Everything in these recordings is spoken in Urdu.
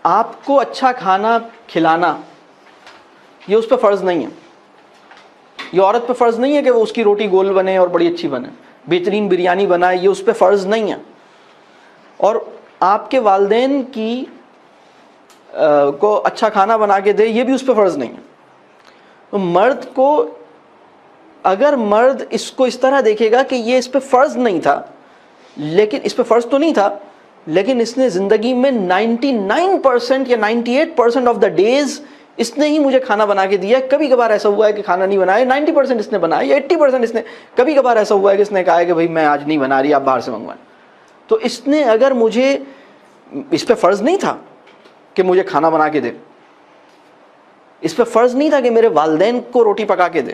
آپ کو اچھا کھانا کھلانا یہ اس پہ فرض نہیں ہے. یہ عورت پہ فرض نہیں ہے کہ وہ اس کی روٹی گول بنے اور بڑی اچھی بنے, بہترین بریانی بنائے, یہ اس پہ فرض نہیں ہے. اور آپ کے والدین کی کو اچھا کھانا بنا کے دے, یہ بھی اس پہ فرض نہیں ہے. تو مرد کو, اگر مرد اس کو اس طرح دیکھے گا کہ یہ اس پہ فرض نہیں تھا, لیکن اس پہ فرض تو نہیں تھا, لیکن اس نے زندگی میں 99% یا 98% آف دا ڈیز اس نے ہی مجھے کھانا بنا کے دیا ہے. کبھی کبھار ایسا ہوا ہے کہ کھانا نہیں بنایا, 90% اس نے بنایا, یا 80% اس نے, کبھی کبھار ایسا ہوا ہے کہ اس نے کہا ہے کہ بھائی میں آج نہیں بنا رہی, آپ باہر سے منگوائیں. تو اس نے اگر مجھے, اس پہ فرض نہیں تھا کہ مجھے کھانا بنا کے دے, اس پہ فرض نہیں تھا کہ میرے والدین کو روٹی پکا کے دے,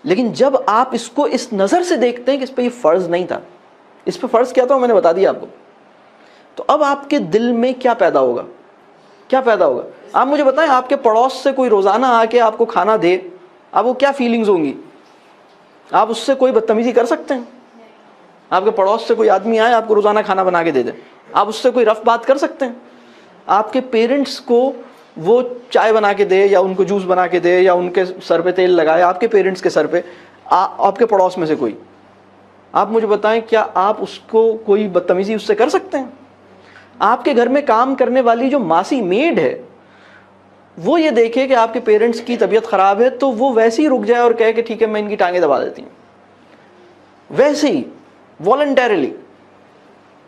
لیکن جب آپ اس کو اس نظر سے دیکھتے ہیں کہ اس پہ یہ فرض نہیں تھا, اس پہ فرض کیا تھا میں نے بتا دیا آپ کو, تو اب آپ کے دل میں کیا پیدا ہوگا, کیا پیدا ہوگا؟ آپ مجھے بتائیں, آپ کے پڑوس سے کوئی روزانہ آ کے آپ کو کھانا دے, آپ کو کیا فیلنگز ہوں گی؟ آپ اس سے کوئی بدتمیزی کر سکتے ہیں؟ آپ کے پڑوس سے کوئی آدمی آئے آپ کو روزانہ کھانا بنا کے دے دے, آپ اس سے کوئی رف بات کر سکتے ہیں؟ آپ کے پیرنٹس کو وہ چائے بنا کے دے, یا ان کو جوس بنا کے دے, یا ان کے سر پہ تیل لگائے, آپ کے پیرنٹس کے سر پہ, آپ کے پڑوس میں سے کوئی, آپ مجھے بتائیں کیا آپ اس کو کوئی بدتمیزی اس سے کر سکتے ہیں؟ آپ کے گھر میں کام کرنے والی جو ماسی میڈ ہے, وہ یہ دیکھے کہ آپ کے پیرنٹس کی طبیعت خراب ہے, تو وہ ویسے ہی رک جائے اور کہے کہ ٹھیک ہے میں ان کی ٹانگیں دبا دیتی ہوں, ویسے ہی والنٹیرلی,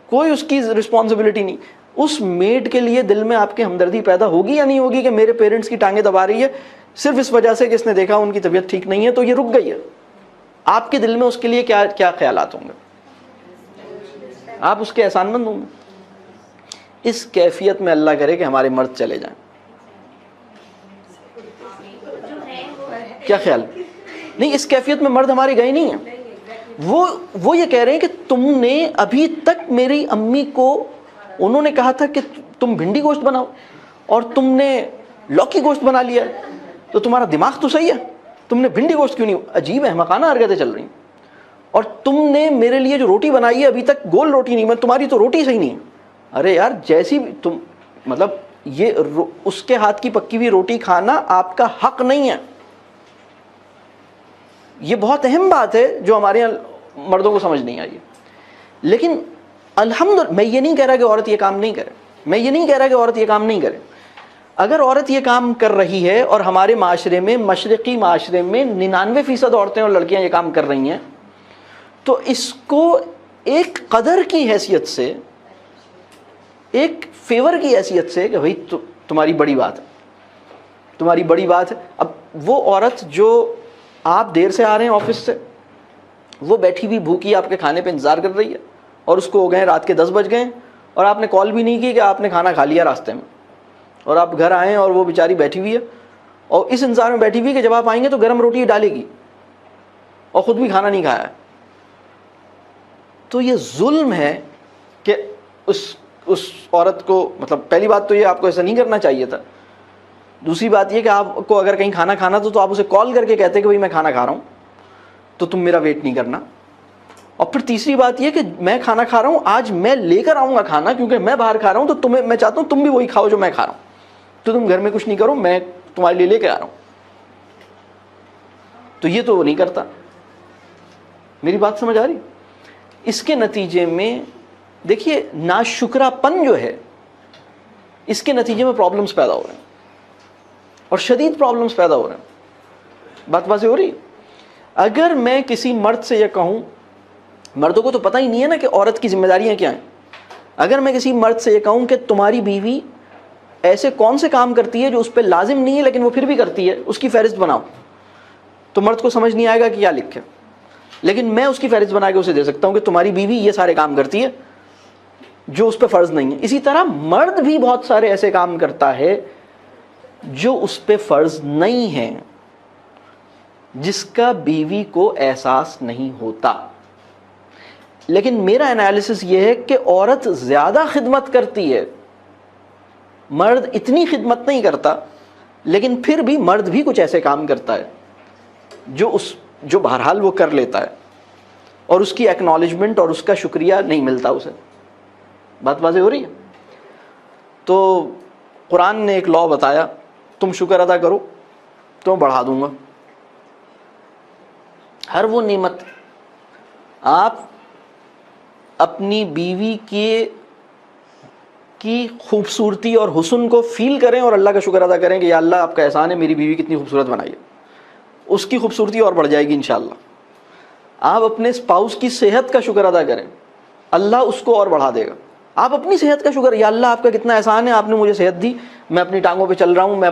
کوئی اس کی رسپانسبلٹی نہیں. اس میڈ کے لیے دل میں آپ کے ہمدردی پیدا ہوگی یا نہیں ہوگی کہ میرے پیرنٹس کی ٹانگیں دبا رہی ہے صرف اس وجہ سے کہ اس نے دیکھا ان کی طبیعت ٹھیک نہیں ہے تو یہ رک گئی ہے؟ آپ کے دل میں اس کے لیے کیا کیا خیالات ہوں گے؟ آپ اس کے احسان مند ہوں گے؟ اس کیفیت میں اللہ کرے کہ ہمارے مرد چلے جائیں. کیا خیال؟ نہیں, اس کیفیت میں مرد ہمارے گئے نہیں ہیں. وہ یہ کہہ رہے ہیں کہ تم نے ابھی تک میری امی کو, انہوں نے کہا تھا کہ تم بھنڈی گوشت بناؤ اور تم نے لوکی گوشت بنا لیا, تو تمہارا دماغ تو صحیح ہے, تم نے بھنڈی گوشت کیوں نہیں؟ عجیب ہے, مکانہ حرکتیں چل رہی ہیں. اور تم نے میرے لیے جو روٹی بنائی ہے ابھی تک گول روٹی نہیں, تمہاری تو روٹی صحیح نہیں ہے. ارے یار, جیسی تم, مطلب یہ اس کے ہاتھ کی پکی ہوئی روٹی کھانا آپ کا حق نہیں ہے. یہ بہت اہم بات ہے جو ہمارے یہاں مردوں کو سمجھ نہیں آئی ہے. لیکن الحمدللہ, میں یہ نہیں کہہ رہا کہ عورت یہ کام نہیں کرے, میں یہ نہیں کہہ رہا کہ عورت یہ کام نہیں کرے. اگر عورت یہ کام کر رہی ہے, اور ہمارے معاشرے میں, مشرقی معاشرے میں 99% عورتیں اور لڑکیاں یہ کام کر رہی ہیں, تو اس کو ایک قدر کی حیثیت سے, ایک فیور کی حیثیت سے کہ بھائی تمہاری بڑی بات ہے, تمہاری بڑی بات ہے. اب وہ عورت جو آپ دیر سے آ رہے ہیں آفس سے, وہ بیٹھی ہوئی بھوکی آپ کے کھانے پہ انتظار کر رہی ہے, اور اس کو ہو گئے رات کے 10 بج گئے, اور آپ نے کال بھی نہیں کی کہ آپ نے کھانا کھا لیا راستے میں, اور آپ گھر آئیں اور وہ بیچاری بیٹھی ہوئی ہے, اور اس انتظار میں بیٹھی ہوئی کہ جب آپ آئیں گے تو گرم روٹی ڈالے گی, اور خود بھی کھانا نہیں کھایا ہے. تو یہ ظلم ہے کہ اس عورت کو, مطلب پہلی بات تو یہ آپ کو ایسا نہیں کرنا چاہیے تھا. دوسری بات یہ کہ آپ کو اگر کہیں کھانا کھانا تو آپ اسے کال کر کے کہتے کہ بھائی میں کھانا کھا رہا ہوں, تو تم میرا ویٹ نہیں کرنا. اور پھر تیسری بات یہ کہ میں کھانا کھا رہا ہوں, آج میں لے کر آؤں گا کھانا, کیونکہ میں باہر کھا رہا ہوں, تو تمہیں, میں چاہتا ہوں تم بھی وہی کھاؤ جو میں کھا رہا ہوں, تو تم گھر میں کچھ نہیں کرو, میں تمہارے لیے لے کے آ رہا ہوں. تو یہ تو وہ نہیں کرتا. میری بات سمجھ آ رہی؟ اس کے نتیجے میں دیکھیے ناشکرا پن جو ہے, اس کے نتیجے میں پرابلمس پیدا ہو رہے ہیں, اور شدید پرابلمس پیدا ہو رہے ہیں. بات واضح ہو رہی؟ اگر میں کسی مرد سے یہ کہوں, مردوں کو تو پتہ ہی نہیں ہے نا کہ عورت کی ذمہ داریاں کیا ہیں. اگر میں کسی مرد سے یہ کہوں کہ تمہاری بیوی ایسے کون سے کام کرتی ہے جو اس پہ لازم نہیں ہے لیکن وہ پھر بھی کرتی ہے, اس کی فہرست بناؤ, تو مرد کو سمجھ نہیں آئے گا کہ کیا لکھے. لیکن میں اس کی فہرست بنا کے اسے دے سکتا ہوں کہ تمہاری بیوی یہ سارے کام کرتی ہے جو اس پہ فرض نہیں ہے. اسی طرح مرد بھی بہت سارے ایسے کام کرتا ہے جو اس پہ فرض نہیں ہے, جس کا بیوی کو احساس نہیں ہوتا. لیکن میرا انالیسس یہ ہے کہ عورت زیادہ خدمت کرتی ہے, مرد اتنی خدمت نہیں کرتا, لیکن پھر بھی مرد بھی کچھ ایسے کام کرتا ہے جو بہرحال وہ کر لیتا ہے, اور اس کی ایکنالجمنٹ اور اس کا شکریہ نہیں ملتا اسے. بات واضح ہو رہی ہے؟ تو قرآن نے ایک لا بتایا، تم شکر ادا کرو تو میں بڑھا دوں گا۔ ہر وہ نعمت آپ اپنی بیوی کی خوبصورتی اور حسن کو فیل کریں اور اللہ کا شکر ادا کریں کہ یا اللہ آپ کا احسان ہے، میری بیوی کتنی خوبصورت بنائی ہے، اس کی خوبصورتی اور بڑھ جائے گی انشاءاللہ۔ آپ اپنے اسپاؤس کی صحت کا شکر ادا کریں، اللہ اس کو اور بڑھا دے گا۔ آپ اپنی صحت کا شکر، یا اللہ آپ کا کتنا احسان ہے، آپ نے مجھے صحت دی، میں اپنی ٹانگوں پہ چل رہا ہوں،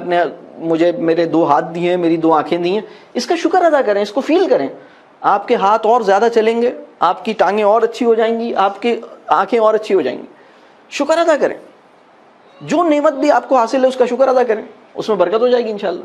مجھے میرے 2 ہاتھ دیے ہیں، میری 2 آنکھیں دی ہیں، اس کا شکر ادا کریں، اس کو فیل کریں۔ آپ کے ہاتھ اور زیادہ چلیں گے، آپ کی ٹانگیں اور اچھی ہو جائیں گی، آپ کی آنکھیں اور اچھی ہو جائیں گی۔ شکر ادا کریں، جو نعمت بھی آپ کو حاصل ہے اس کا شکر ادا کریں، اس میں برکت ہو جائے گی انشاءاللہ۔